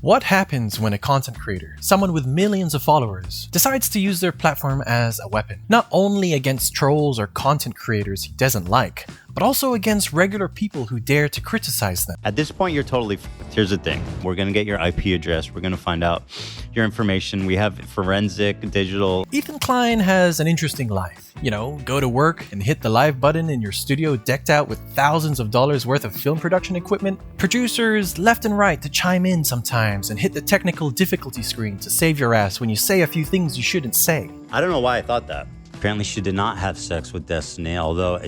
What happens when a content creator, someone with millions of followers, decides to use their platform as a weapon? Not only against trolls or content creators he doesn't like, but also against regular people who dare to criticize them. At this point, you're totally Here's the thing. We're going to get your IP address. We're going to find out your information. We have forensic, digital. Ethan Klein has an interesting life. You know, go to work and hit the live button in your studio decked out with thousands of dollars worth of film production equipment. Producers left and right to chime in sometimes and hit the technical difficulty screen to save your ass when you say a few things you shouldn't say. I don't know why I thought that. Apparently she did not have sex with Destiny, although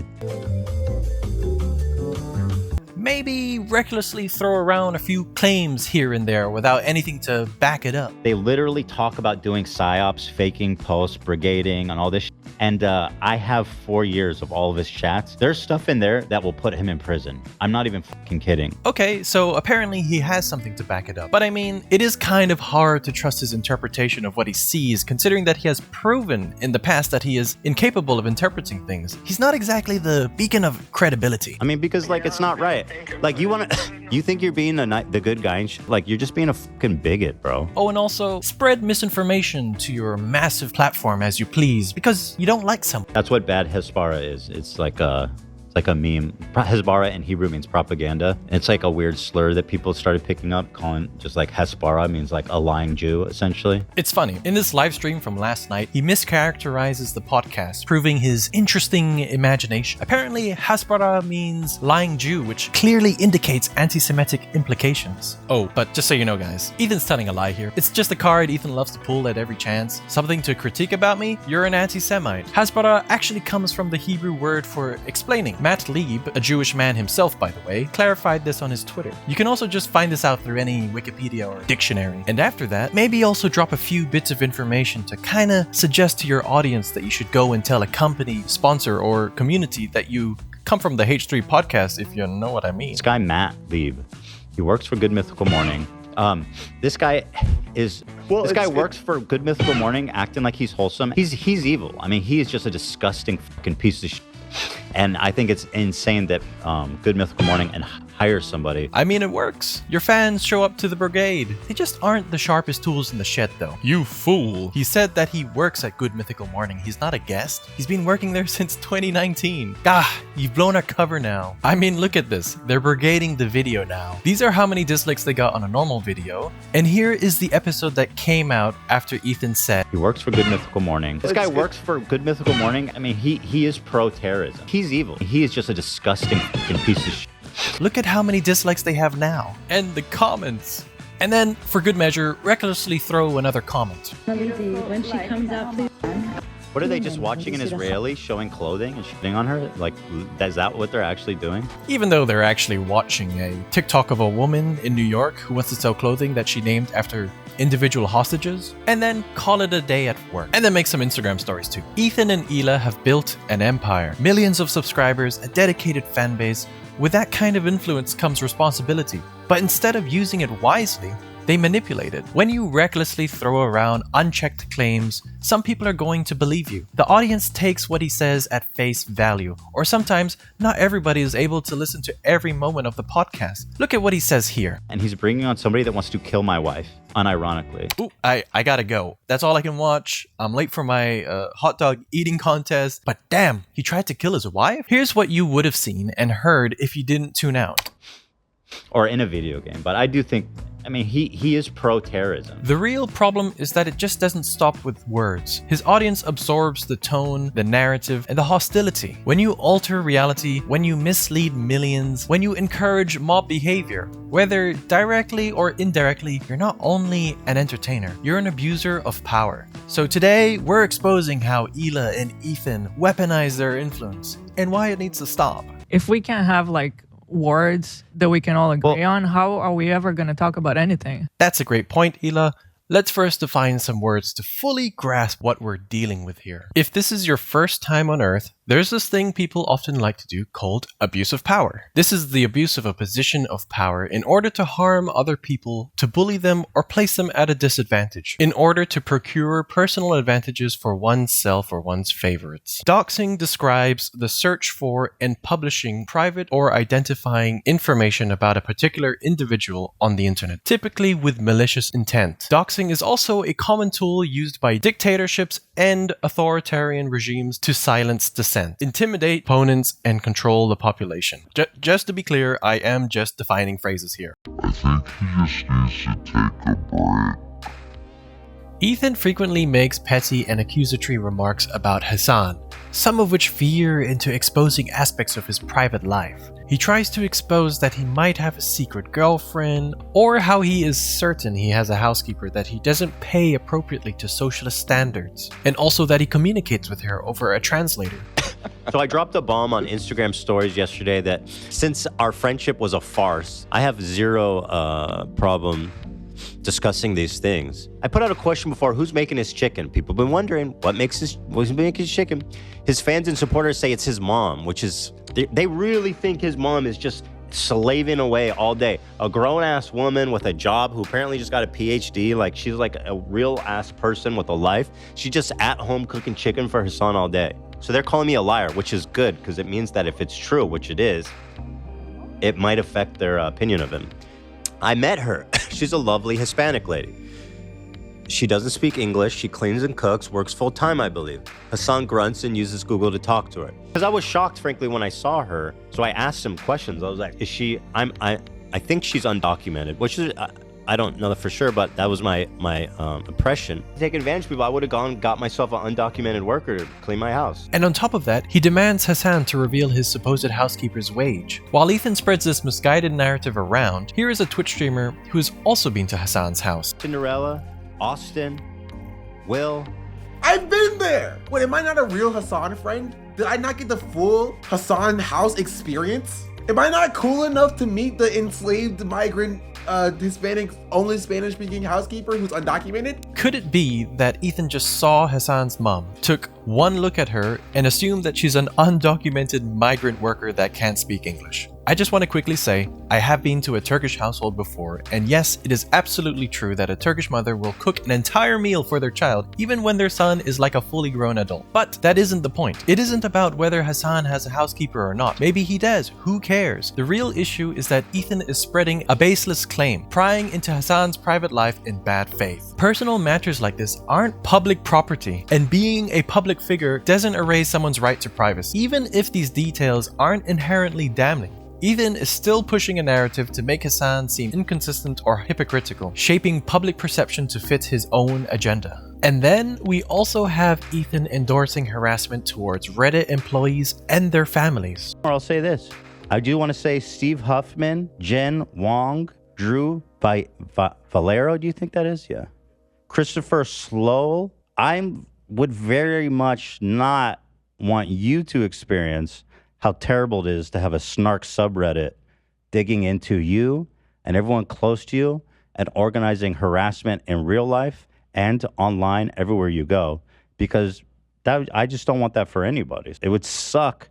Maybe recklessly throw around a few claims here and there without anything to back it up. They literally talk about doing psyops, faking posts, brigading, and all this shit. And I have 4 years of all of his chats. There's stuff in there that will put him in prison. I'm not even fucking kidding. Okay, so apparently he has something to back it up. But I mean, it is kind of hard to trust his interpretation of what he sees, considering that he has proven in the past that he is incapable of interpreting things. He's not exactly the beacon of credibility. I mean, because like it's not right. Like you think you're being the good guy and like you're just being a fucking bigot, bro. Oh, and also spread misinformation to your massive platform as you please because you don't like someone. That's what bad Hezbollah is. It's like a meme. Hezbollah in Hebrew means propaganda. It's like a weird slur that people started picking up, calling just like Hezbollah means like a lying Jew, essentially. It's funny. In this live stream from last night, he mischaracterizes the podcast, proving his interesting imagination. Apparently, Hezbollah means lying Jew, which clearly indicates anti-Semitic implications. Oh, but just so you know, guys, Ethan's telling a lie here. It's just a card Ethan loves to pull at every chance. Something to critique about me? You're an anti-Semite. Hezbollah actually comes from the Hebrew word for explaining. Matt Lieb, a Jewish man himself by the way, clarified this on his Twitter. You can also just find this out through any Wikipedia or dictionary. And after that, maybe also drop a few bits of information to kinda suggest to your audience that you should go and tell a company, sponsor, or community that you come from the H3 podcast, if you know what I mean. This guy, Matt Lieb, he works for Good Mythical Morning. This guy works for Good Mythical Morning acting like he's wholesome. He's evil. I mean, he is just a disgusting fucking piece of shit. And I think it's insane that Good Mythical Morning and hire somebody. I mean, it works. Your fans show up to the brigade. They just aren't the sharpest tools in the shed, though. You fool. He said that he works at Good Mythical Morning. He's not a guest. He's been working there since 2019. You've blown our cover now. I mean, look at this. They're brigading the video now. These are how many dislikes they got on a normal video. And here is the episode that came out after Ethan said he works for Good Mythical Morning. This guy works for Good Mythical Morning. I mean, he is pro-terrorism. He's evil. He is just a disgusting fucking piece of shit. Look at how many dislikes they have now. And the comments. And then, for good measure, recklessly throw another comment. When she comes out, please. What are they just watching an Israeli showing clothing and shitting on her? Like, is that what they're actually doing? Even though they're actually watching a TikTok of a woman in New York who wants to sell clothing that she named after individual hostages, and then call it a day at work. And then make some Instagram stories too. Ethan and Hila have built an empire. Millions of subscribers, a dedicated fan base. With that kind of influence comes responsibility. But instead of using it wisely, they manipulate it. When you recklessly throw around unchecked claims, some people are going to believe you. The audience takes what he says at face value, or sometimes not everybody is able to listen to every moment of the podcast. Look at what he says here. And he's bringing on somebody that wants to kill my wife, unironically. Ooh, I gotta go. That's all I can watch. I'm late for my hot dog eating contest. But damn, he tried to kill his wife? Here's what you would have seen and heard if you didn't tune out. Or in a video game, but I do think, I mean, he is pro-terrorism. The real problem is that it just doesn't stop with words. His audience absorbs the tone, the narrative, and the hostility. When you alter reality, when you mislead millions, when you encourage mob behavior, whether directly or indirectly, you're not only an entertainer, you're an abuser of power. So today, we're exposing how Hila and Ethan weaponize their influence and why it needs to stop. If we can't have like words that we can all agree on, how are we ever going to talk about anything? That's a great point, Hila. Let's first define some words to fully grasp what we're dealing with here. If this is your first time on Earth, there's this thing people often like to do called abuse of power. This is the abuse of a position of power in order to harm other people, to bully them, or place them at a disadvantage, in order to procure personal advantages for oneself or one's favorites. Doxing describes the search for and publishing private or identifying information about a particular individual on the internet, typically with malicious intent. Doxing is also a common tool used by dictatorships and authoritarian regimes to silence dissent, intimidate opponents, and control the population. Just to be clear, I am just defining phrases here. I think he just needs to take a break. Ethan frequently makes petty and accusatory remarks about Hassan, some of which veer into exposing aspects of his private life. He tries to expose that he might have a secret girlfriend, or how he is certain he has a housekeeper that he doesn't pay appropriately to socialist standards, and also that he communicates with her over a translator. So I dropped a bomb on Instagram stories yesterday that since our friendship was a farce, I have zero problem discussing these things. I put out a question before, who's making his chicken? People have been wondering what's making his chicken. His fans and supporters say it's his mom, which is, they really think his mom is just slaving away all day. A grown-ass woman with a job who apparently just got a PhD, like she's like a real-ass person with a life. She's just at home cooking chicken for her son all day. So they're calling me a liar, which is good because it means that if it's true, which it is, it might affect their opinion of him. I met her. She's a lovely Hispanic lady. She doesn't speak English. She cleans and cooks, works full-time, I believe. Hassan grunts and uses Google to talk to her. Because I was shocked, frankly, when I saw her. So I asked him questions. I was like, is she, I think she's undocumented, which is, I don't know for sure, but that was my impression. To take advantage of people, I would have gone and got myself an undocumented worker to clean my house. And on top of that, he demands Hassan to reveal his supposed housekeeper's wage. While Ethan spreads this misguided narrative around, here is a Twitch streamer who has also been to Hassan's house. Cinderella, Austin, Will. I've been there! Wait, am I not a real Hassan friend? Did I not get the full Hassan house experience? Am I not cool enough to meet the enslaved migrant Hispanic, only Spanish-speaking housekeeper who's undocumented? Could it be that Ethan just saw Hassan's mom, took one look at her, and assumed that she's an undocumented migrant worker that can't speak English? I just want to quickly say, I have been to a Turkish household before, and yes, it is absolutely true that a Turkish mother will cook an entire meal for their child, even when their son is like a fully grown adult. But that isn't the point. It isn't about whether Hassan has a housekeeper or not. Maybe he does, who cares? The real issue is that Ethan is spreading a baseless claim, prying into Hassan's private life in bad faith. Personal matters like this aren't public property, and being a public figure doesn't erase someone's right to privacy, even if these details aren't inherently damning. Ethan is still pushing a narrative to make Hassan seem inconsistent or hypocritical, shaping public perception to fit his own agenda. And then we also have Ethan endorsing harassment towards Reddit employees and their families. Or I'll say this. I do want to say Steve Huffman, Jen Wong, Drew Valero, do you think that is? Yeah. Christopher Slow. I would very much not want you to experience how terrible it is to have a snark subreddit digging into you and everyone close to you and organizing harassment in real life and online everywhere you go, because I just don't want that for anybody. It would suck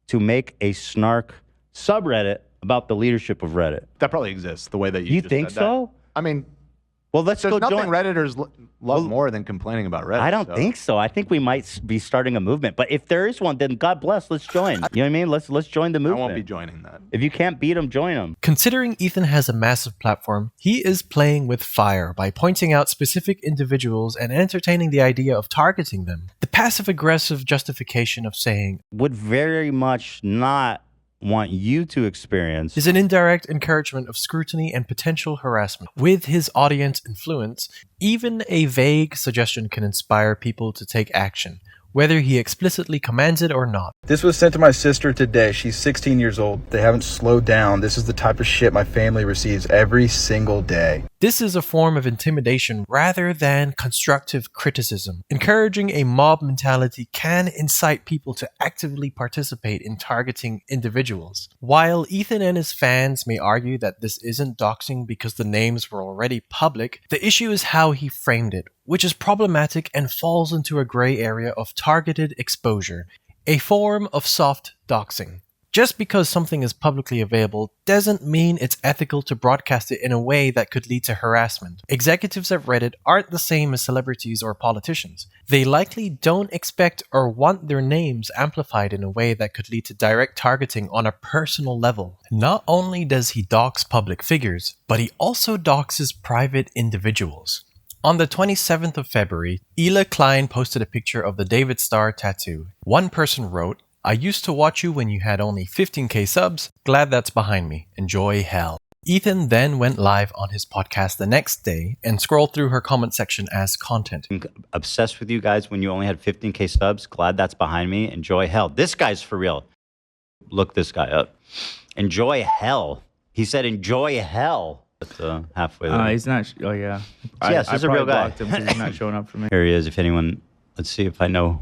to make a snark subreddit about the leadership of Reddit. That probably exists the way that you just think said so? That. I mean, well, let's there's go nothing join. Redditors love more than complaining about Reddit. I don't think so. I think we might be starting a movement. But if there is one, then God bless, let's join. You know what I mean? Let's join the movement. I won't be joining that. If you can't beat them, join them. Considering Ethan has a massive platform, he is playing with fire by pointing out specific individuals and entertaining the idea of targeting them. The passive-aggressive justification of saying, would very much not want you to experience is an indirect encouragement of scrutiny and potential harassment. With his audience influence, even a vague suggestion can inspire people to take action, whether he explicitly commands it or not. This was sent to my sister today. She's 16 years old. They haven't slowed down. This is the type of shit my family receives every single day. This is a form of intimidation rather than constructive criticism. Encouraging a mob mentality can incite people to actively participate in targeting individuals. While Ethan and his fans may argue that this isn't doxing because the names were already public, the issue is how he framed it, which is problematic and falls into a gray area of targeted exposure, a form of soft doxing. Just because something is publicly available doesn't mean it's ethical to broadcast it in a way that could lead to harassment. Executives at Reddit aren't the same as celebrities or politicians. They likely don't expect or want their names amplified in a way that could lead to direct targeting on a personal level. Not only does he dox public figures, but he also doxes private individuals. On the 27th of February, Hila Klein posted a picture of the David Star tattoo. One person wrote, "I used to watch you when you had only 15k subs. Glad that's behind me. Enjoy hell." Ethan then went live on his podcast the next day and scrolled through her comment section as content. Obsessed with you guys when you only had 15k subs. Glad that's behind me. Enjoy hell. This guy's for real. Look this guy up. Enjoy hell. He said enjoy hell. But, halfway there. He's not. Oh yeah. Yes, he's a real guy. Blocked him 'cause he's not showing up for me. Here he is. If anyone, let's see if I know.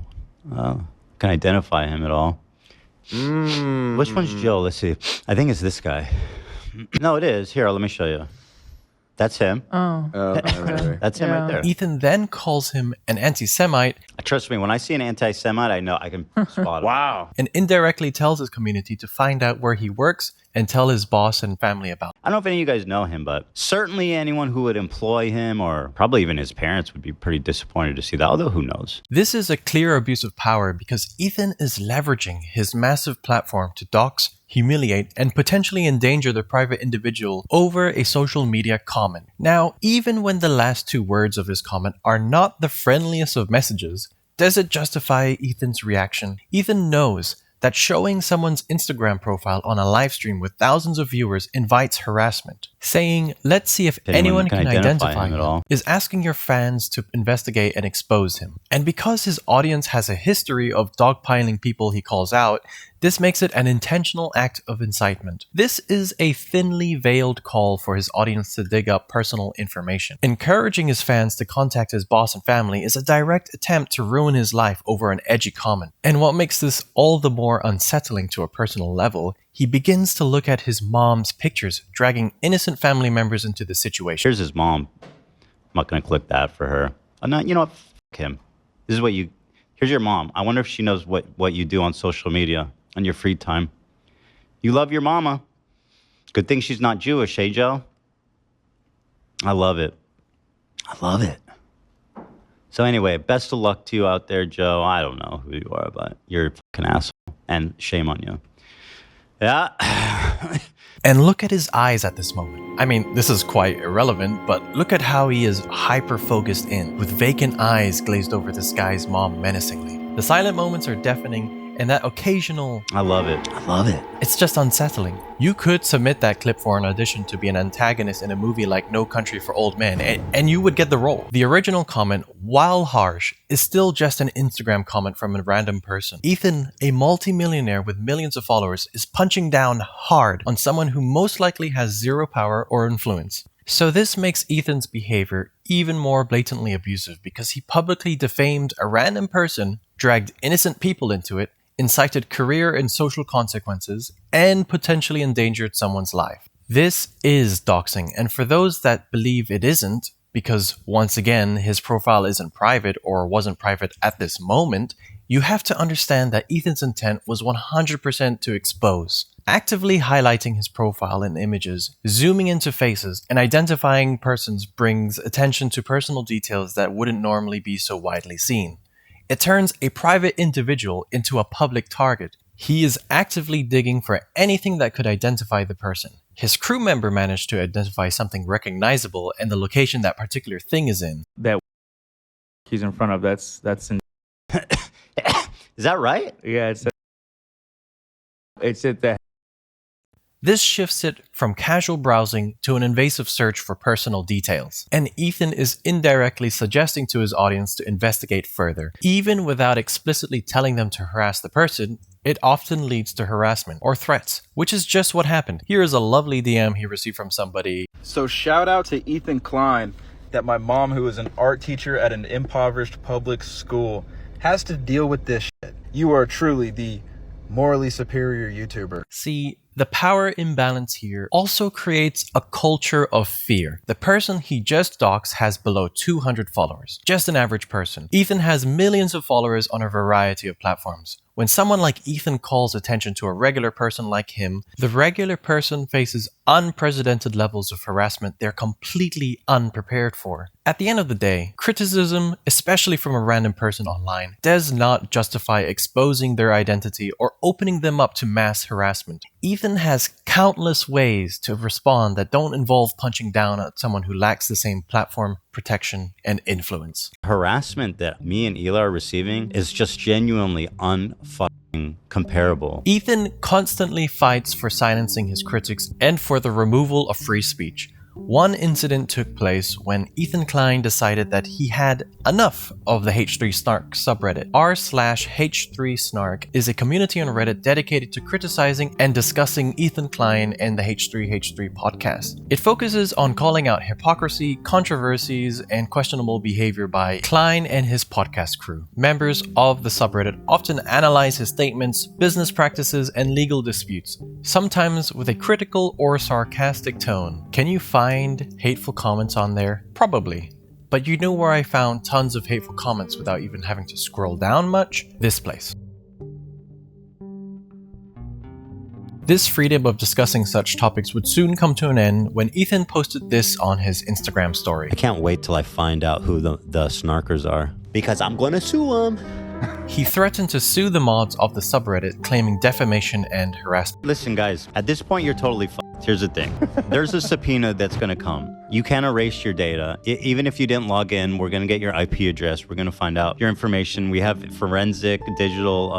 Can identify him at all. Which one's Joe? Let's see. I think it's this guy. No, it is. Here, let me show you. That's him. Right. That's him right there. Ethan then calls him an anti-Semite. Trust me, when I see an anti-Semite, I know I can spot him. Wow. And indirectly tells his community to find out where he works and tell his boss and family about it. I don't know if any of you guys know him, but certainly anyone who would employ him, or probably even his parents, would be pretty disappointed to see that, although who knows. This is a clear abuse of power because Ethan is leveraging his massive platform to dox, humiliate, and potentially endanger the private individual over a social media comment. Now, even when the last two words of his comment are not the friendliest of messages, does it justify Ethan's reaction? Ethan knows that showing someone's Instagram profile on a live stream with thousands of viewers invites harassment. Saying, "Let's see if anyone can identify him," at all is asking your fans to investigate and expose him. And because his audience has a history of dogpiling people he calls out, this makes it an intentional act of incitement. This is a thinly veiled call for his audience to dig up personal information. Encouraging his fans to contact his boss and family is a direct attempt to ruin his life over an edgy comment. And what makes this all the more unsettling to a personal level, he begins to look at his mom's pictures, dragging innocent family members into the situation. Here's his mom. I'm not going to click that for her. I'm not, you know what? F him. This is what you... Here's your mom. I wonder if she knows what you do on social media on your free time. You love your mama. Good thing she's not Jewish, hey, Joe? I love it. I love it. So anyway, best of luck to you out there, Joe. I don't know who you are, but you're a fucking asshole. And shame on you. Yeah. And look at his eyes at this moment. I mean, this is quite irrelevant, but look at how he is hyper-focused in, with vacant eyes glazed over this guy's mom menacingly. The silent moments are deafening, and that occasional... I love it. I love it. It's just unsettling. You could submit that clip for an audition to be an antagonist in a movie like No Country for Old Men, and you would get the role. The original comment, while harsh, is still just an Instagram comment from a random person. Ethan, a multi-millionaire with millions of followers, is punching down hard on someone who most likely has zero power or influence. So this makes Ethan's behavior even more blatantly abusive because he publicly defamed a random person, dragged innocent people into it, incited career and social consequences, and potentially endangered someone's life. This is doxing, and for those that believe it isn't, because once again, his profile isn't private or wasn't private at this moment, you have to understand that Ethan's intent was 100% to expose. Actively highlighting his profile in images, zooming into faces, and identifying persons brings attention to personal details that wouldn't normally be so widely seen. It turns a private individual into a public target. He is actively digging for anything that could identify the person. His crew member managed to identify something recognizable and the location that particular thing is in. That he's in front of, that's in... Is that right? Yeah, it's at the... This shifts it from casual browsing to an invasive search for personal details. And Ethan is indirectly suggesting to his audience to investigate further. Even without explicitly telling them to harass the person, it often leads to harassment or threats, which is just what happened. Here is a lovely DM he received from somebody. So shout out to Ethan Klein that my mom, who is an art teacher at an impoverished public school, has to deal with this shit. You are truly the morally superior YouTuber. See, the power imbalance here also creates a culture of fear. The person he just doxed has below 200 followers, just an average person. Ethan has millions of followers on a variety of platforms. When someone like Ethan calls attention to a regular person like him, the regular person faces unprecedented levels of harassment they're completely unprepared for. At the end of the day, criticism, especially from a random person online, does not justify exposing their identity or opening them up to mass harassment. Ethan has countless ways to respond that don't involve punching down at someone who lacks the same platform, protection, and influence. Harassment that me and Hila are receiving is just genuinely unfucking comparable. Ethan constantly fights for silencing his critics and for the removal of free speech. One incident took place when Ethan Klein decided that he had enough of the H3 Snark subreddit. r/H3 Snark is a community on Reddit dedicated to criticizing and discussing Ethan Klein and the H3H3 podcast. It focuses on calling out hypocrisy, controversies, and questionable behavior by Klein and his podcast crew. Members of the subreddit often analyze his statements, business practices, and legal disputes, sometimes with a critical or sarcastic tone. Can you find hateful comments on there? Probably. But you know where I found tons of hateful comments without even having to scroll down much? This place. This freedom of discussing such topics would soon come to an end when Ethan posted this on his Instagram story. I can't wait till I find out who the snarkers are, because I'm gonna sue them. He threatened to sue the mods of the subreddit, claiming defamation and harassment. Listen, guys, at this point, you're totally fucked. Here's the thing. There's a subpoena that's going to come. You can't erase your data. Even if you didn't log in, we're going to get your IP address. We're going to find out your information. We have forensic, digital.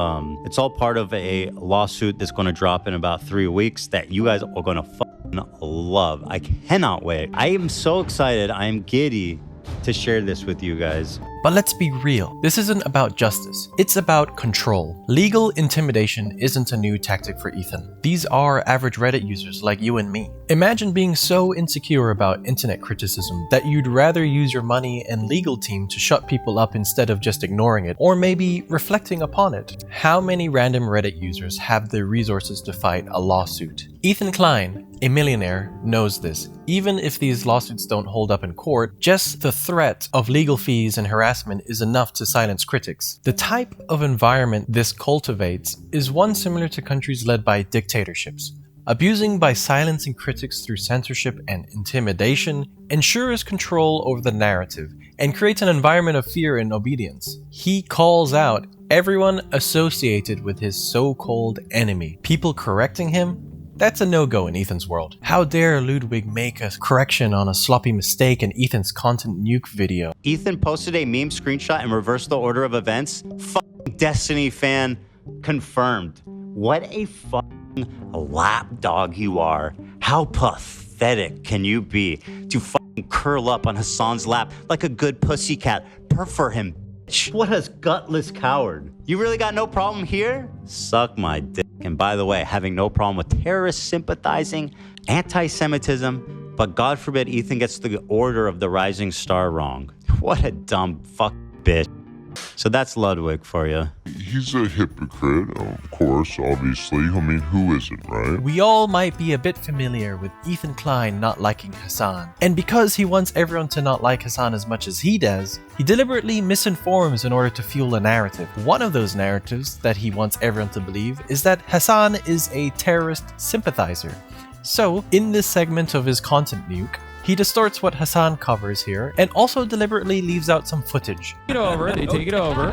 It's all part of a lawsuit that's going to drop in about 3 weeks that you guys are going to fucking love. I cannot wait. I am so excited. I am giddy to share this with you guys. But let's be real, this isn't about justice, it's about control. Legal intimidation isn't a new tactic for Ethan. These are average Reddit users like you and me. Imagine being so insecure about internet criticism that you'd rather use your money and legal team to shut people up instead of just ignoring it, or maybe reflecting upon it. How many random Reddit users have the resources to fight a lawsuit? Ethan Klein, a millionaire, knows this. Even if these lawsuits don't hold up in court, just the threat of legal fees and harassment is enough to silence critics. The type of environment this cultivates is one similar to countries led by dictatorships. Abusing by silencing critics through censorship and intimidation ensures control over the narrative and creates an environment of fear and obedience. He calls out everyone associated with his so-called enemy. People correcting him? That's a no-go in Ethan's world. How dare Ludwig make a correction on a sloppy mistake in Ethan's content nuke video? Ethan posted a meme screenshot and reversed the order of events. Fucking Destiny fan confirmed. What a fucking lapdog you are. How pathetic can you be to fucking curl up on Hassan's lap like a good pussycat? Prefer him, bitch. What a gutless coward. You really got no problem here? Suck my dick. And by the way, having no problem with terrorist sympathizing, anti-Semitism, but God forbid Ethan gets the order of the rising star wrong. What a dumb fuck bitch. So that's Ludwig for you. He's a hypocrite, of course, obviously. I mean, who isn't, right? We all might be a bit familiar with Ethan Klein not liking Hassan. And because he wants everyone to not like Hassan as much as he does, he deliberately misinforms in order to fuel a narrative. One of those narratives that he wants everyone to believe is that Hassan is a terrorist sympathizer. So, in this segment of his content nuke, he distorts what Hassan covers here and also deliberately leaves out some footage. They take it over,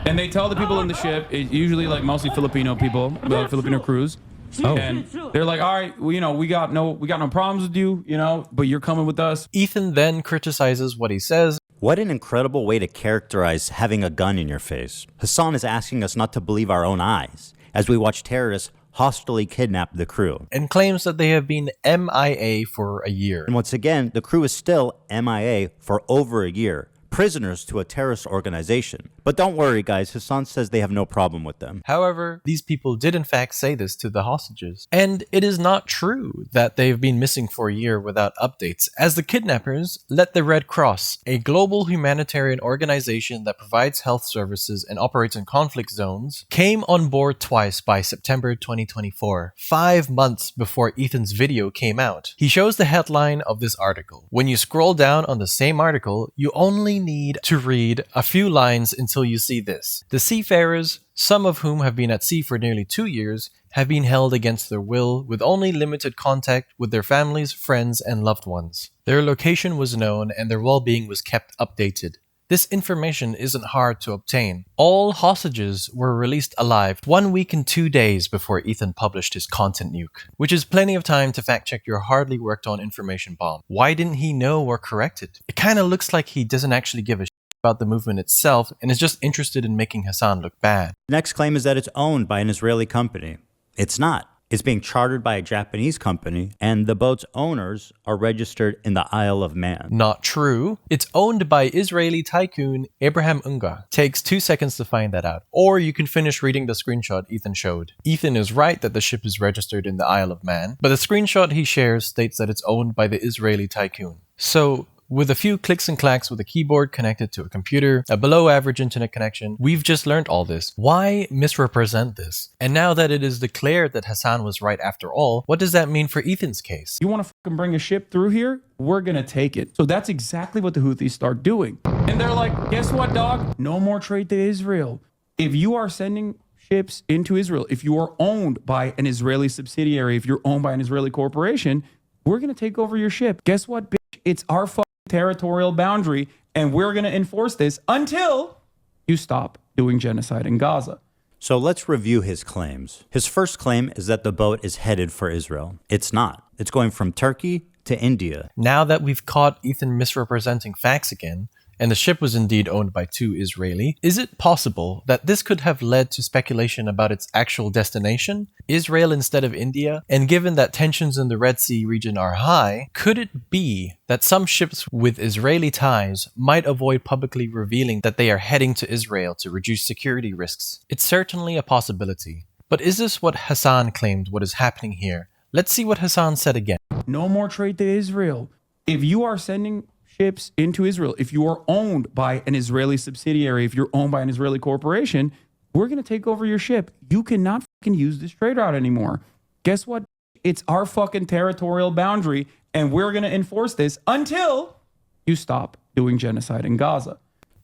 and they tell the people in the ship, usually like mostly Filipino people, Filipino crews, and they're like, all right, well, we got no problems with you, but you're coming with us. Ethan then criticizes what he says. What an incredible way to characterize having a gun in your face. Hassan is asking us not to believe our own eyes as we watch terrorists hostilely kidnapped the crew. And claims that they have been MIA for a year. And once again, the crew is still MIA for over a year, prisoners to a terrorist organization. But don't worry, guys, Hassan says they have no problem with them. However, these people did in fact say this to the hostages. And it is not true that they've been missing for a year without updates, as the kidnappers let the Red Cross, a global humanitarian organization that provides health services and operates in conflict zones, came on board twice by September 2024, 5 months before Ethan's video came out. He shows the headline of this article. When you scroll down on the same article, you only need to read a few lines until you see this. The seafarers, some of whom have been at sea for nearly 2 years, have been held against their will with only limited contact with their families, friends, and loved ones. Their location was known and their well-being was kept updated. This information isn't hard to obtain. All hostages were released alive 1 week and 2 days before Ethan published his content nuke, which is plenty of time to fact-check your hardly worked-on information bomb. Why didn't he know or correct it? It kinda looks like he doesn't actually give a shit about the movement itself and is just interested in making Hassan look bad. The next claim is that it's owned by an Israeli company. It's not. It's being chartered by a Japanese company, and the boat's owners are registered in the Isle of Man. Not true. It's owned by Israeli tycoon Abraham Ungar. Takes 2 seconds to find that out. Or you can finish reading the screenshot Ethan showed. Ethan is right that the ship is registered in the Isle of Man, but the screenshot he shares states that it's owned by the Israeli tycoon. So, with a few clicks and clacks with a keyboard connected to a computer, a below average internet connection, we've just learned all this. Why misrepresent this? And now that it is declared that Hassan was right after all, what does that mean for Ethan's case? You want to fucking bring a ship through here? We're going to take it. So that's exactly what the Houthis start doing. And they're like, guess what, dog? No more trade to Israel. If you are sending ships into Israel, if you are owned by an Israeli subsidiary, if you're owned by an Israeli corporation, we're going to take over your ship. Guess what, bitch? It's our fucking territorial boundary, and we're going to enforce this until you stop doing genocide in Gaza. So let's review his claims. His first claim is that the boat is headed for Israel. It's not. It's going from Turkey to India. Now that we've caught Ethan misrepresenting facts again, and the ship was indeed owned by 2 Israeli, is it possible that this could have led to speculation about its actual destination, Israel instead of India? And given that tensions in the Red Sea region are high, could it be that some ships with Israeli ties might avoid publicly revealing that they are heading to Israel to reduce security risks? It's certainly a possibility. But is this what Hassan claimed what is happening here? Let's see what Hassan said again. No more trade to Israel. If you are sending ships into Israel, if you are owned by an Israeli subsidiary, if you're owned by an Israeli corporation, we're going to take over your ship. You cannot fucking use this trade route anymore. Guess what? It's our fucking territorial boundary, and we're going to enforce this until you stop doing genocide in Gaza.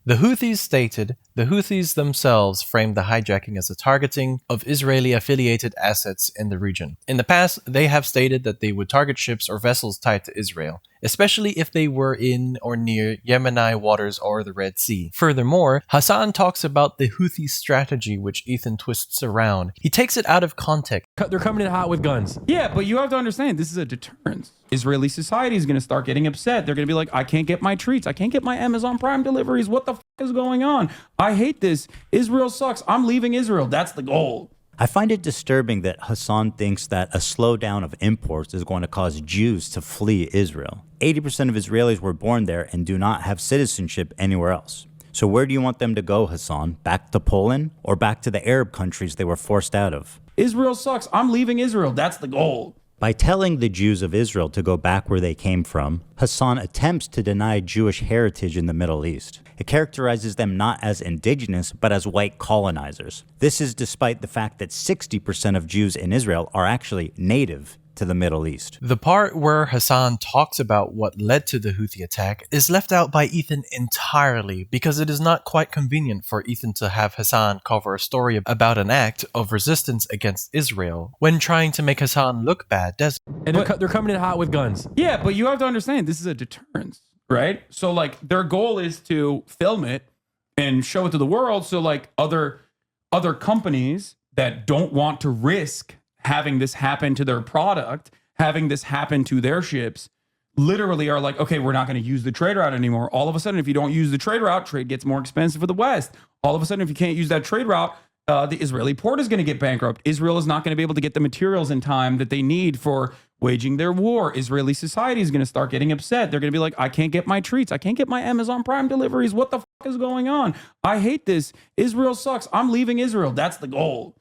The Houthis stated the Houthis themselves framed the hijacking as a targeting of Israeli-affiliated assets in the region. In the past, they have stated that they would target ships or vessels tied to Israel, especially if they were in or near Yemeni waters or the Red Sea. Furthermore, Hassan talks about the Houthi strategy, which Ethan twists around. He takes it out of context. They're coming in hot with guns. Yeah, but you have to understand, this is a deterrence. Israeli society is going to start getting upset. They're going to be like, I can't get my treats. I can't get my Amazon Prime deliveries. What the fuck is going on? I hate this. Israel sucks. I'm leaving Israel. That's the goal. I find it disturbing that Hassan thinks that a slowdown of imports is going to cause Jews to flee Israel. 80% of Israelis were born there and do not have citizenship anywhere else. So where do you want them to go, Hassan? Back to Poland or back to the Arab countries they were forced out of? Israel sucks. I'm leaving Israel. That's the goal. By telling the Jews of Israel to go back where they came from, Hassan attempts to deny Jewish heritage in the Middle East. It characterizes them not as indigenous, but as white colonizers. This is despite the fact that 60% of Jews in Israel are actually native to the Middle East. The part where Hassan talks about what led to the Houthi attack is left out by Ethan entirely because it is not quite convenient for Ethan to have Hassan cover a story about an act of resistance against Israel when trying to make Hassan look bad, doesn't it? And they're coming in hot with guns. Yeah, but you have to understand, this is a deterrence, right? So like their goal is to film it and show it to the world so like other companies that don't want to risk having this happen to their product, having this happen to their ships, literally are like, okay, we're not going to use the trade route anymore. All of a sudden, if you don't use the trade route, trade gets more expensive for the West. All of a sudden, if you can't use that trade route, the Israeli port is going to get bankrupt. Israel is not going to be able to get the materials in time that they need for waging their war. Israeli society is going to start getting upset. They're going to be like, I can't get my treats. I can't get my Amazon Prime deliveries. What the fuck is going on? I hate this. Israel sucks. I'm leaving Israel. That's the goal.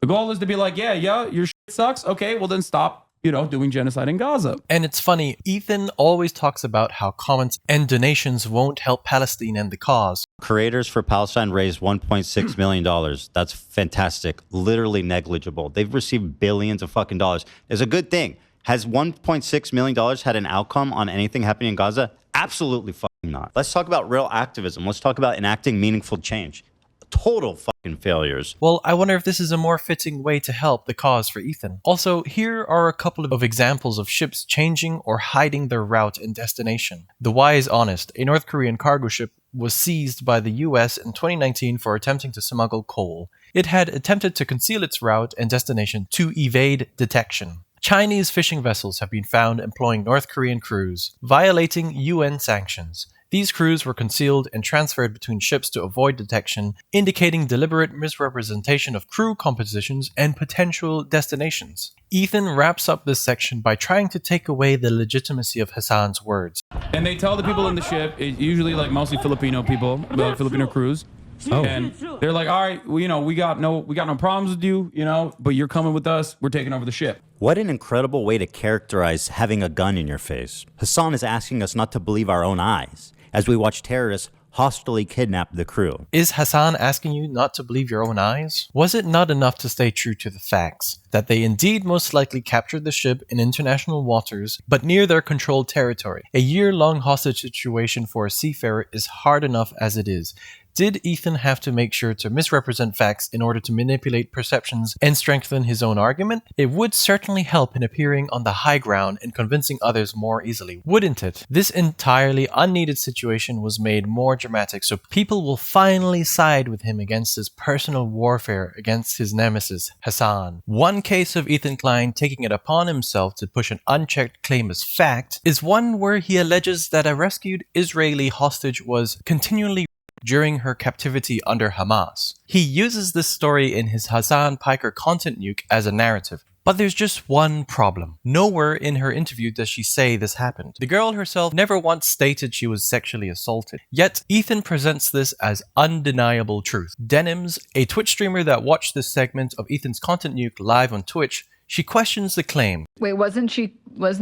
The goal is to be like, yeah, your shit sucks. Okay, well then stop, doing genocide in Gaza. And it's funny, Ethan always talks about how comments and donations won't help Palestine and the cause. Creators for Palestine raised $1.6 million. That's fantastic. Literally negligible. They've received billions of fucking dollars. It's a good thing. Has $1.6 million had an outcome on anything happening in Gaza? Absolutely fucking not. Let's talk about real activism. Let's talk about enacting meaningful change. Total fucking failures. Well, I wonder if this is a more fitting way to help the cause for Ethan. Also, here are a couple of examples of ships changing or hiding their route and destination. The Wise Honest, a North Korean cargo ship, was seized by the US in 2019 for attempting to smuggle coal. It had attempted to conceal its route and destination to evade detection. Chinese fishing vessels have been found employing North Korean crews, violating UN sanctions. These crews were concealed and transferred between ships to avoid detection, indicating deliberate misrepresentation of crew compositions and potential destinations. Ethan wraps up this section by trying to take away the legitimacy of Hassan's words. And they tell the people in the ship, usually like mostly Filipino people, Filipino crews. And they're like, all right, well, we got no problems with you, but you're coming with us. We're taking over the ship. What an incredible way to characterize having a gun in your face. Hassan is asking us not to believe our own eyes as we watch terrorists hostilely kidnap the crew. Is Hassan asking you not to believe your own eyes? Was it not enough to stay true to the facts, that they indeed most likely captured the ship in international waters, but near their controlled territory? A year-long hostage situation for a seafarer is hard enough as it is. Did Ethan have to make sure to misrepresent facts in order to manipulate perceptions and strengthen his own argument? It would certainly help in appearing on the high ground and convincing others more easily, wouldn't it? This entirely unneeded situation was made more dramatic so people will finally side with him against his personal warfare against his nemesis, Hassan. One case of Ethan Klein taking it upon himself to push an unchecked claim as fact is one where he alleges that a rescued Israeli hostage was continually during her captivity under Hamas. He uses this story in his Hassan Piker content nuke as a narrative. But there's just one problem. Nowhere in her interview does she say this happened. The girl herself never once stated she was sexually assaulted. Yet, Ethan presents this as undeniable truth. Denims, a Twitch streamer that watched this segment of Ethan's content nuke live on Twitch, she questions the claim. Wait, wasn't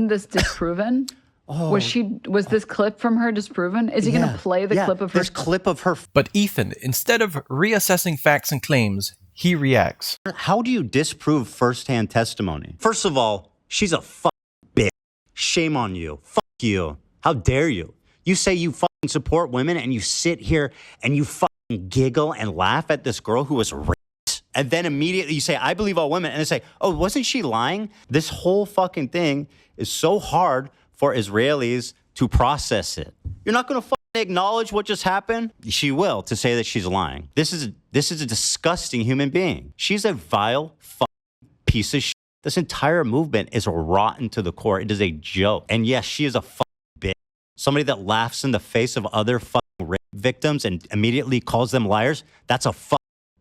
this disproven? Was this clip from her disproven? Is he going to play the clip of her? This clip of her. But Ethan, instead of reassessing facts and claims, he reacts. How do you disprove firsthand testimony? First of all, she's a fucking bitch. Shame on you. Fuck you. How dare you? You say you fucking support women and you sit here and you fucking giggle and laugh at this girl who was raped. And then immediately you say, I believe all women. And they say, oh, wasn't she lying? This whole fucking thing is so hard for Israelis to process it. You're not going to acknowledge what just happened? She will, to say that she's lying. This is a disgusting human being. She's a vile piece of shit. This entire movement is rotten to the core. It is a joke. And yes, she is a bitch. Somebody that laughs in the face of other rape victims and immediately calls them liars. That's a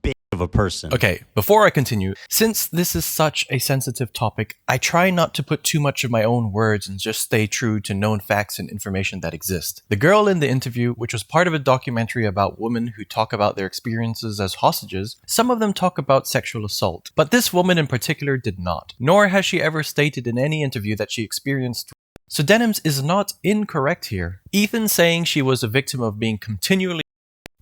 bitch of a person. Okay, before I continue, since this is such a sensitive topic, I try not to put too much of my own words and just stay true to known facts and information that exist. The girl in the interview, which was part of a documentary about women who talk about their experiences as hostages, some of them talk about sexual assault, but this woman in particular did not, nor has she ever stated in any interview that she experienced. So Denims is not incorrect here. Ethan saying she was a victim of being continually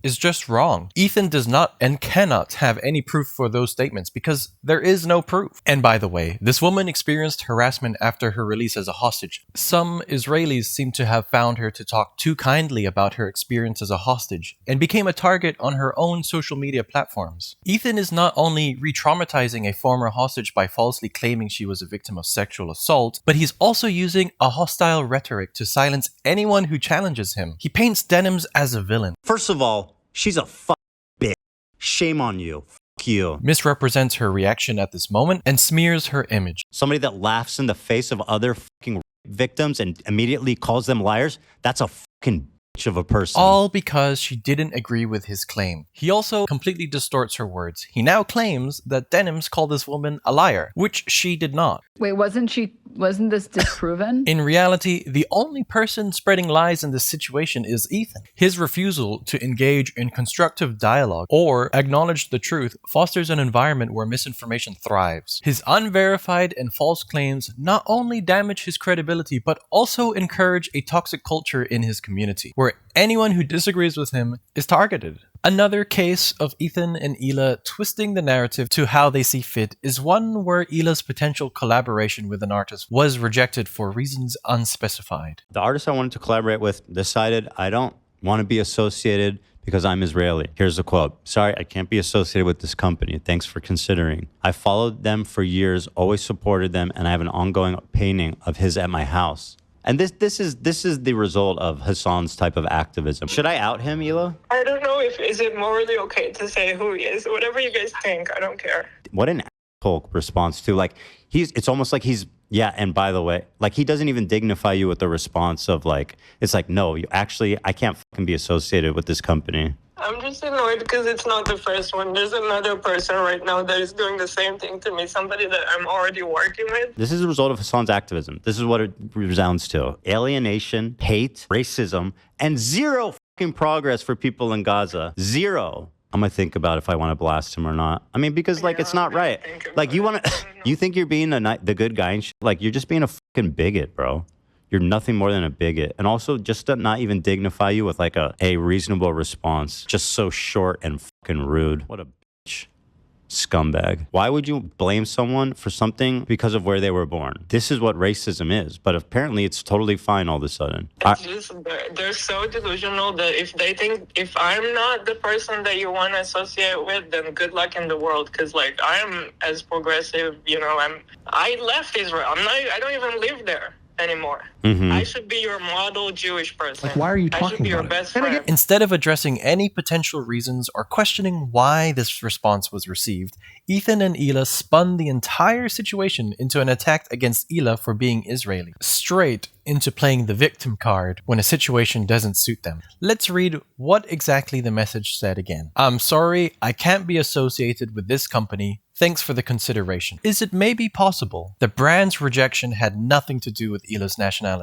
is just wrong. Ethan does not and cannot have any proof for those statements because there is no proof. And by the way, this woman experienced harassment after her release as a hostage. Some Israelis seem to have found her to talk too kindly about her experience as a hostage and became a target on her own social media platforms. Ethan is not only re-traumatizing a former hostage by falsely claiming she was a victim of sexual assault, but he's also using a hostile rhetoric to silence anyone who challenges him. He paints Denims as a villain. First of all, she's a bitch. Shame on you. Fuck you. Misrepresents her reaction at this moment and smears her image. Somebody that laughs in the face of other fucking victims and immediately calls them liars. That's a fucking of a person. All because she didn't agree with his claim. He also completely distorts her words. He now claims that Denims called this woman a liar, which she did not. Wait, wasn't this disproven? In reality, the only person spreading lies in this situation is Ethan. His refusal to engage in constructive dialogue or acknowledge the truth fosters an environment where misinformation thrives. His unverified and false claims not only damage his credibility, but also encourage a toxic culture in his community, where anyone who disagrees with him is targeted. Another case of Ethan and Hila twisting the narrative to how they see fit is one where Hila's potential collaboration with an artist was rejected for reasons unspecified. The artist I wanted to collaborate with decided, I don't want to be associated because I'm Israeli. Here's the quote. Sorry, I can't be associated with this company. Thanks for considering. I followed them for years, always supported them, and I have an ongoing painting of his at my house. And this is the result of Hassan's type of activism. Should I out him, Hila? I don't know is it morally okay to say who he is. Whatever you guys think, I don't care. What an asshole response to, like, it's almost like he's, yeah, and by the way, like, he doesn't even dignify you with the response of, like, it's like, no, you actually, I can't fucking be associated with this company. I'm just annoyed because it's not the first one. There's another person right now that is doing the same thing to me, somebody that I'm already working with. This is a result of Hassan's activism. This is what it resounds to. Alienation, hate, racism, and zero fucking progress for people in Gaza. Zero. I'm gonna think about if I want to blast him or not. I mean, because, like, it's not right. Like, you think you're being the good guy and shit. Like, you're just being a fucking bigot, bro. You're nothing more than a bigot. And also, just to not even dignify you with, like, a reasonable response. Just so short and fucking rude. What a bitch. Scumbag. Why would you blame someone for something because of where they were born? This is what racism is. But apparently, it's totally fine all of a sudden. It's just, they're so delusional that if they think, if I'm not the person that you want to associate with, then good luck in the world. Because, like, I am as progressive, you know, I left Israel. I don't even live there anymore. I should be your model Jewish person. Like, why are you talking I should be your best friend. Instead of addressing any potential reasons or questioning why this response was received, Ethan and Hila spun the entire situation into an attack against Hila for being Israeli, straight into playing the victim card when a situation doesn't suit them. Let's read what exactly the message said again. I'm sorry, I can't be associated with this company. Thanks for the consideration. Is it maybe possible the brand's rejection had nothing to do with Hila's nationality?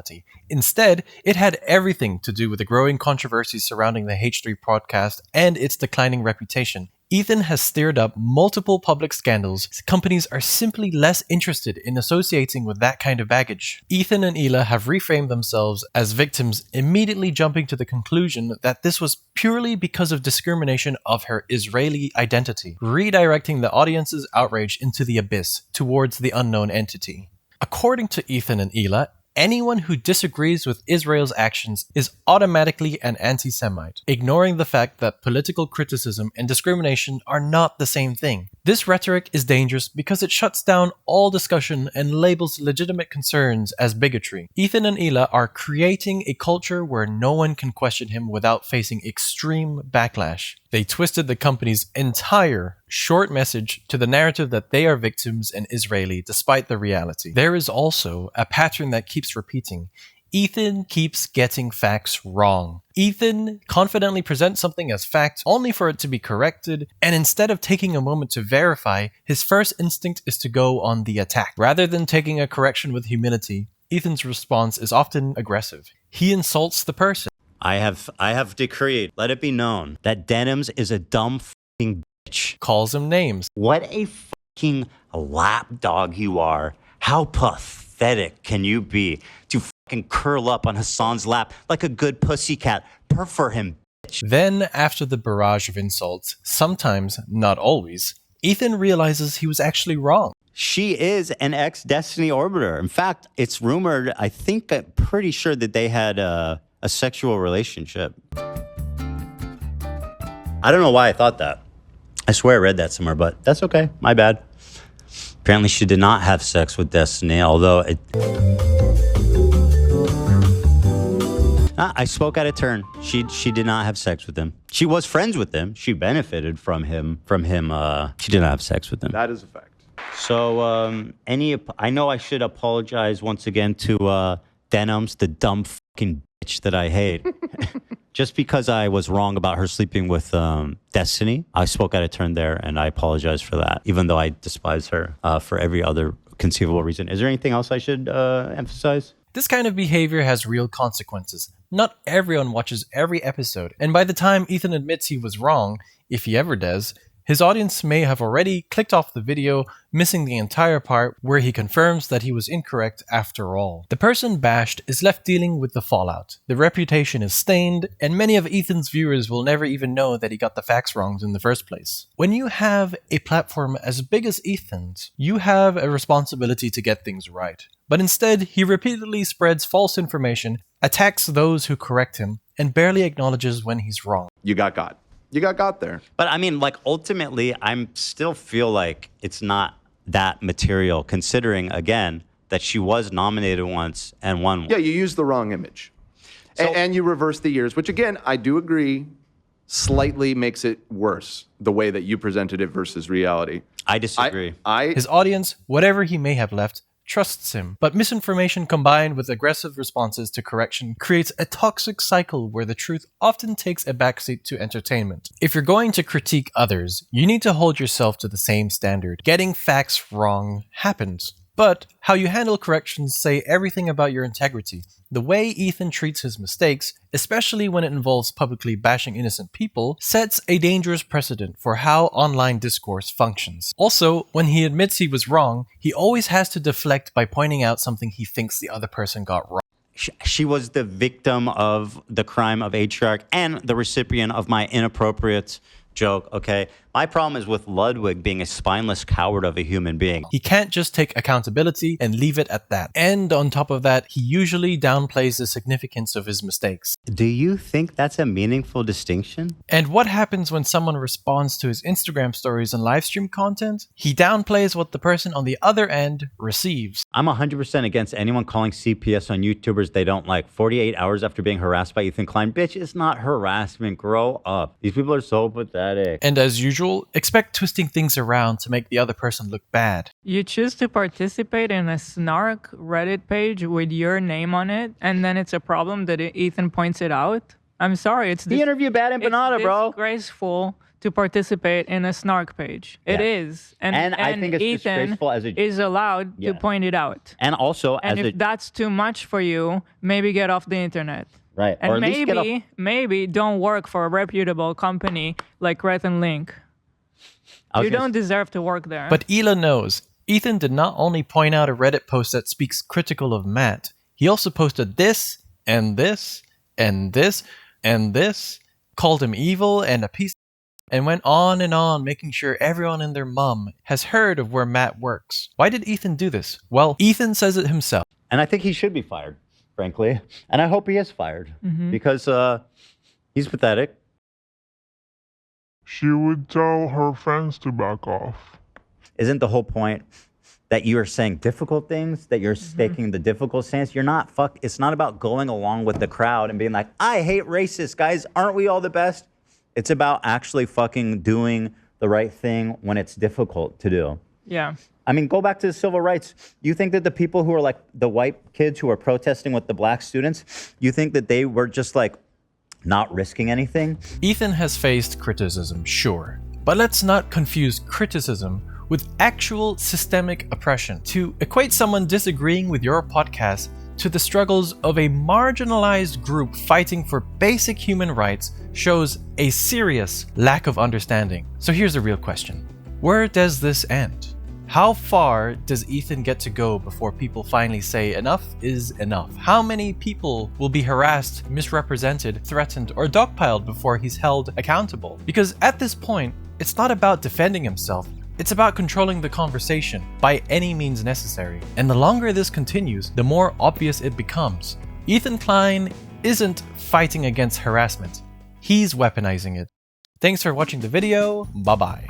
Instead, it had everything to do with the growing controversy surrounding the H3 podcast and its declining reputation. Ethan has stirred up multiple public scandals. Companies are simply less interested in associating with that kind of baggage. Ethan and Hila have reframed themselves as victims, immediately jumping to the conclusion that this was purely because of discrimination of her Israeli identity, redirecting the audience's outrage into the abyss, towards the unknown entity. According to Ethan and Hila, anyone who disagrees with Israel's actions is automatically an anti-Semite, ignoring the fact that political criticism and discrimination are not the same thing. This rhetoric is dangerous because it shuts down all discussion and labels legitimate concerns as bigotry. Ethan and Hila are creating a culture where no one can question him without facing extreme backlash. They twisted the company's entire short message to the narrative that they are victims and Israeli, despite the reality. There is also a pattern that keeps repeating. Ethan keeps getting facts wrong. Ethan confidently presents something as fact only for it to be corrected, and instead of taking a moment to verify, his first instinct is to go on the attack. Rather than taking a correction with humility, Ethan's response is often aggressive. He insults the person. I have decreed, let it be known, that Denims is a dumb fucking bitch. Calls him names. What a fucking lapdog you are. How pathetic can you be to fucking curl up on Hassan's lap like a good pussycat? Purr for him, bitch. Then, after the barrage of insults, sometimes, not always, Ethan realizes he was actually wrong. She is an ex-Destiny orbiter. In fact, it's rumored, I'm pretty sure that they had a sexual relationship. I don't know why I thought that. I swear I read that somewhere, but that's okay. My bad. Apparently she did not have sex with Destiny, although I spoke out of turn. She did not have sex with him. She was friends with him. She benefited from him. She did not have sex with him. That is a fact. So I know I should apologize once again to Denims, the dumb fucking bitch that I hate. just because I was wrong about her sleeping with Destiny, I spoke out of turn there, and I apologize for that, even though I despise her for every other conceivable reason. Is there anything else I should emphasize? This kind of behavior has real consequences. Not everyone watches every episode, and by the time Ethan admits he was wrong, if he ever does, his audience may have already clicked off the video, missing the entire part where he confirms that he was incorrect after all. The person bashed is left dealing with the fallout. The reputation is stained, and many of Ethan's viewers will never even know that he got the facts wrong in the first place. When you have a platform as big as Ethan's, you have a responsibility to get things right. But instead, he repeatedly spreads false information, attacks those who correct him, and barely acknowledges when he's wrong. You got got. You got there. But I mean, like, ultimately, I still feel like it's not that material, considering, again, that she was nominated once and won. Yeah, you used the wrong image. So, and you reversed the years, which, again, I do agree, slightly makes it worse, the way that you presented it versus reality. I disagree. His audience, whatever he may have left, trusts him, but misinformation combined with aggressive responses to correction creates a toxic cycle where the truth often takes a backseat to entertainment. If you're going to critique others, you need to hold yourself to the same standard. Getting facts wrong happens, but how you handle corrections say everything about your integrity. The way Ethan treats his mistakes, especially when it involves publicly bashing innocent people, sets a dangerous precedent for how online discourse functions. Also, when he admits he was wrong, he always has to deflect by pointing out something he thinks the other person got wrong. She was the victim of the crime of Atriarch and the recipient of my inappropriate joke, okay? My problem is with Ludwig being a spineless coward of a human being. He can't just take accountability and leave it at that. And on top of that, he usually downplays the significance of his mistakes. Do you think that's a meaningful distinction? And what happens when someone responds to his Instagram stories and livestream content? He downplays what the person on the other end receives. I'm 100% against anyone calling CPS on YouTubers they don't like 48 hours after being harassed by Ethan Klein. Bitch, it's not harassment. Grow up. These people are so pathetic. And as usual, expect twisting things around to make the other person look bad. You choose to participate in a snark Reddit page with your name on it, and then it's a problem that Ethan points it out. I'm sorry, it's the interview bad empanada, bro. It's disgraceful to participate in a snark page. Yeah. It is, and I think it's Ethan disgraceful as a is allowed to point it out. And also, and if that's too much for you, maybe get off the internet. Right, and or at least maybe don't work for a reputable company like Red and Link. You don't deserve to work there. But Hila knows. Ethan did not only point out a Reddit post that speaks critical of Matt, he also posted this, and this, and this, and this, called him evil and a piece, and went on, making sure everyone and their mum has heard of where Matt works. Why did Ethan do this? Well, Ethan says it himself. And I think he should be fired, frankly. And I hope he is fired, because he's pathetic. She would tell her friends to back off. Isn't the whole point that you are saying difficult things, that you're taking the difficult stance? You're not it's not about going along with the crowd and being like, I hate racists, guys. Aren't we all the best? It's about actually fucking doing the right thing when it's difficult to do. Yeah. I mean, go back to the civil rights. You think that the people who are like the white kids who are protesting with the black students, you think that they were just like not risking anything? Ethan has faced criticism, sure. But let's not confuse criticism with actual systemic oppression. To equate someone disagreeing with your podcast to the struggles of a marginalized group fighting for basic human rights shows a serious lack of understanding. So here's the real question. Where does this end? How far does Ethan get to go before people finally say enough is enough? How many people will be harassed, misrepresented, threatened, or dogpiled before he's held accountable? Because at this point, it's not about defending himself. It's about controlling the conversation by any means necessary. And the longer this continues, the more obvious it becomes. Ethan Klein isn't fighting against harassment. He's weaponizing it. Thanks for watching the video. Bye-bye.